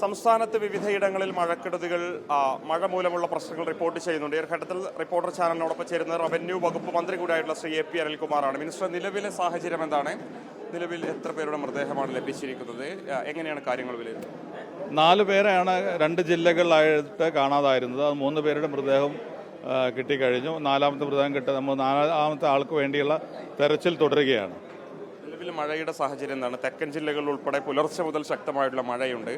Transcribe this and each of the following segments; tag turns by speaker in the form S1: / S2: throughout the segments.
S1: സംസ്ഥാനത്ത് വിവിധയിടങ്ങളിൽ മഴക്കെടുതികൾ മഴ മൂലമുള്ള പ്രശ്നങ്ങൾ റിപ്പോർട്ട് ചെയ്യുന്നുണ്ട്. ഈ ഘട്ടത്തിൽ റിപ്പോർട്ടർ ചാനലിനോടൊപ്പം ചേരുന്നത് റവന്യൂ വകുപ്പ് മന്ത്രി കൂടിയായിട്ടുള്ള ശ്രീ എ പി അനിൽകുമാറാണ്. മിനിസ്റ്റർ, നിലവിലെ സാഹചര്യം എന്താണ്? നിലവിൽ എത്ര പേരുടെ മൃതദേഹമാണ് ലഭിച്ചിരിക്കുന്നത്? എങ്ങനെയാണ് കാര്യങ്ങൾ വിലയിരുത്തുന്നത്?
S2: 4 പേരെയാണ് 2 ജില്ലകളിലായിട്ട് കാണാതായിരുന്നത്. അത് 3 പേരുടെ മൃതദേഹം കിട്ടിക്കഴിഞ്ഞു. 4ാമത്തെ മൃതദേഹം നമ്മൾ 4ാമത്തെ ആൾക്ക് വേണ്ടിയുള്ള തെരച്ചിൽ തുടരുകയാണ്.
S1: നിലവിൽ മഴയുടെ സാഹചര്യം എന്താണ്? തെക്കൻ ജില്ലകളിൽ ഉൾപ്പെടെ പുലർച്ചെ മുതൽ ശക്തമായിട്ടുള്ള മഴയുണ്ട്.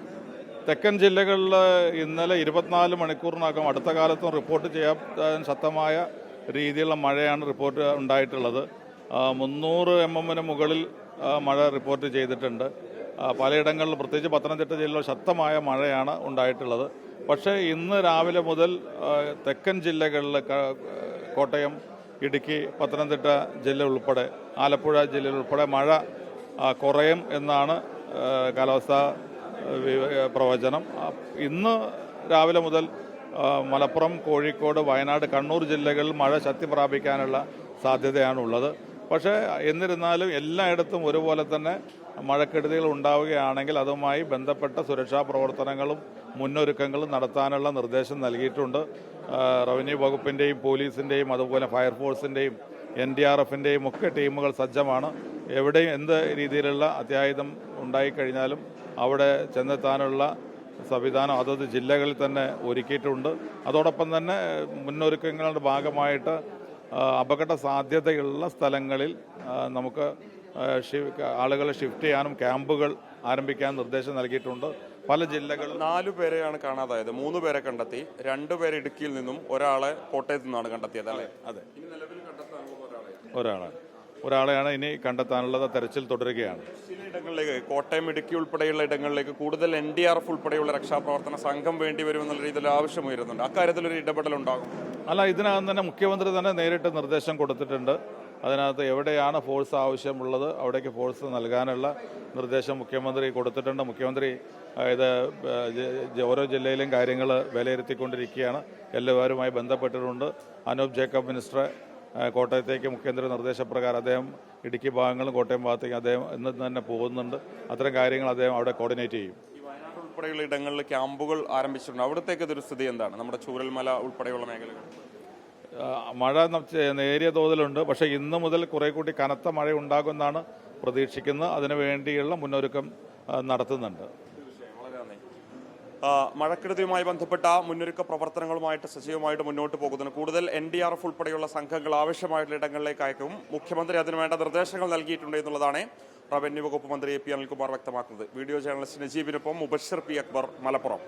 S2: തെക്കൻ ജില്ലകളിൽ ഇന്നലെ 24 മണിക്കൂറിനകം അടുത്ത കാലത്തും റിപ്പോർട്ട് ചെയ്യാൻ ശക്തമായ രീതിയിലുള്ള മഴയാണ് റിപ്പോർട്ട് ഉണ്ടായിട്ടുള്ളത്. 300 mm മുകളിൽ മഴ റിപ്പോർട്ട് ചെയ്തിട്ടുണ്ട്. പലയിടങ്ങളിലും പ്രത്യേകിച്ച് പത്തനംതിട്ട ജില്ലയിൽ ശക്തമായ മഴയാണ് ഉണ്ടായിട്ടുള്ളത്. പക്ഷേ ഇന്ന് രാവിലെ മുതൽ തെക്കൻ ജില്ലകളിൽ കോട്ടയം, ഇടുക്കി, പത്തനംതിട്ട ജില്ല ഉൾപ്പെടെ ആലപ്പുഴ ജില്ലയിൽ ഉൾപ്പെടെ മഴ കുറയും എന്നാണ് കാലാവസ്ഥാ പ്രവചനം. ഇന്ന് രാവിലെ മുതൽ മലപ്പുറം, കോഴിക്കോട്, വയനാട്, കണ്ണൂർ ജില്ലകളിൽ മഴ ശക്തി പ്രാപിക്കാനുള്ള സാധ്യതയാണുള്ളത്. പക്ഷേ എന്നിരുന്നാലും എല്ലായിടത്തും ഒരുപോലെ തന്നെ മഴക്കെടുതികൾ ഉണ്ടാവുകയാണെങ്കിൽ അതുമായി ബന്ധപ്പെട്ട സുരക്ഷാ പ്രവർത്തനങ്ങളും മുന്നൊരുക്കങ്ങളും നടത്താനുള്ള നിർദ്ദേശം നൽകിയിട്ടുണ്ട്. റവന്യൂ വകുപ്പിൻ്റെയും പോലീസിൻ്റെയും അതുപോലെ ഫയർഫോഴ്സിൻ്റെയും NDRFൻ്റെയും ഒക്കെ ടീമുകൾ സജ്ജമാണ്. എവിടെയും എന്ത് രീതിയിലുള്ള അത്യാഹിതം ഉണ്ടായിക്കഴിഞ്ഞാലും അവിടെ ചെന്നെത്താനുള്ള സംവിധാനം അതത് ജില്ലകളിൽ തന്നെ ഒരുക്കിയിട്ടുണ്ട്. അതോടൊപ്പം തന്നെ മുന്നൊരുക്കങ്ങളുടെ ഭാഗമായിട്ട് അപകട സാധ്യതയുള്ള സ്ഥലങ്ങളിൽ നമുക്ക് ആളുകളെ ഷിഫ്റ്റ് ചെയ്യാനും ക്യാമ്പുകൾ ആരംഭിക്കാൻ നിർദ്ദേശം നൽകിയിട്ടുണ്ട്. പല ജില്ലകളിൽ
S1: 4 പേരെയാണ് കാണാതായത്. 3 പേരെ കണ്ടെത്തി. 2 പേരെ ഇടുക്കിയിൽ നിന്നും ഒരാളെ കോട്ടയത്ത് നിന്നാണ് കണ്ടെത്തിയത്, അല്ലേ?
S2: അതെ, ഒരാളെയാണ് ഇനി കണ്ടെത്താനുള്ളത്. തെരച്ചിൽ തുടരുകയാണ്.
S1: ചിലയിടങ്ങളിലേക്ക്, കോട്ടയം, ഇടുക്കി ഉൾപ്പെടെയുള്ള ഇടങ്ങളിലേക്ക് കൂടുതൽ NDRF ഉൾപ്പെടെയുള്ള രക്ഷാപ്രവർത്തന സംഘം വേണ്ടി വരുമെന്നുള്ള രീതിയിൽ ആവശ്യമുയരുന്നുണ്ട്. അക്കാര്യത്തിലൊരു ഇടപെടലുണ്ടാകും?
S2: അല്ല, ഇതിനകം തന്നെ മുഖ്യമന്ത്രി തന്നെ നേരിട്ട് നിർദ്ദേശം കൊടുത്തിട്ടുണ്ട്. അതിനകത്ത് എവിടെയാണ് ഫോഴ്സ് ആവശ്യമുള്ളത് അവിടേക്ക് ഫോഴ്സ് നൽകാനുള്ള നിർദ്ദേശം മുഖ്യമന്ത്രി കൊടുത്തിട്ടുണ്ട്. മുഖ്യമന്ത്രി ഇത് ഓരോ ജില്ലയിലും കാര്യങ്ങൾ വിലയിരുത്തിക്കൊണ്ടിരിക്കുകയാണ്. എല്ലാവരുമായി ബന്ധപ്പെട്ടിട്ടുണ്ട്. അനൂപ് ജേക്കബ് മിനിസ്റ്റർ കോട്ടയത്തേക്ക് മുഖ്യമന്ത്രി നിർദ്ദേശപ്രകാരം അദ്ദേഹം ഇടുക്കി ഭാഗങ്ങളും കോട്ടയം ഭാഗത്തേക്ക് അദ്ദേഹം ഇന്ന് തന്നെ പോകുന്നുണ്ട്. അത്തരം കാര്യങ്ങൾ അദ്ദേഹം അവിടെ കോർഡിനേറ്റ് ചെയ്യും.
S1: വയനാട് ഉൾപ്പെടെയുള്ള ഇടങ്ങളിൽ ക്യാമ്പുകൾ ആരംഭിച്ചിട്ടുണ്ട്. അവിടത്തേക്ക് ഇതൊരു സ്ഥിതി എന്താണ്? നമ്മുടെ ചൂരൽമല ഉൾപ്പെടെയുള്ള മേഖലകൾ
S2: മഴ നേരിയ തോതിലുണ്ട്. പക്ഷേ ഇന്ന് മുതൽ കുറെ കൂടി കനത്ത മഴ ഉണ്ടാകുമെന്നാണ് പ്രതീക്ഷിക്കുന്നത്. അതിനു വേണ്ടിയുള്ള മുന്നൊരുക്കം നടത്തുന്നുണ്ട്.
S1: മഴക്കെടുതിയുമായി ബന്ധപ്പെട്ട മുന്നൊരുക്ക പ്രവർത്തനങ്ങളുമായിട്ട് സജീവമായിട്ട് മുന്നോട്ട് പോകുന്നു. കൂടുതൽ NDRF ഉൾപ്പെടെയുള്ള സംഘങ്ങൾ ആവശ്യമായിട്ടുള്ള ഇടങ്ങളിലേക്ക് അയക്കും. മുഖ്യമന്ത്രി അതിനുവേണ്ട നിർദ്ദേശങ്ങൾ നൽകിയിട്ടുണ്ട് എന്നുള്ളതാണ് റവന്യൂ വകുപ്പ് മന്ത്രി എ പി അനിൽകുമാർ വ്യക്തമാക്കുന്നത്. വീഡിയോ ജേർണലിസ്റ്റ് നജീബിനൊപ്പം മുബഷിർ പി അക്ബർ, മലപ്പുറം.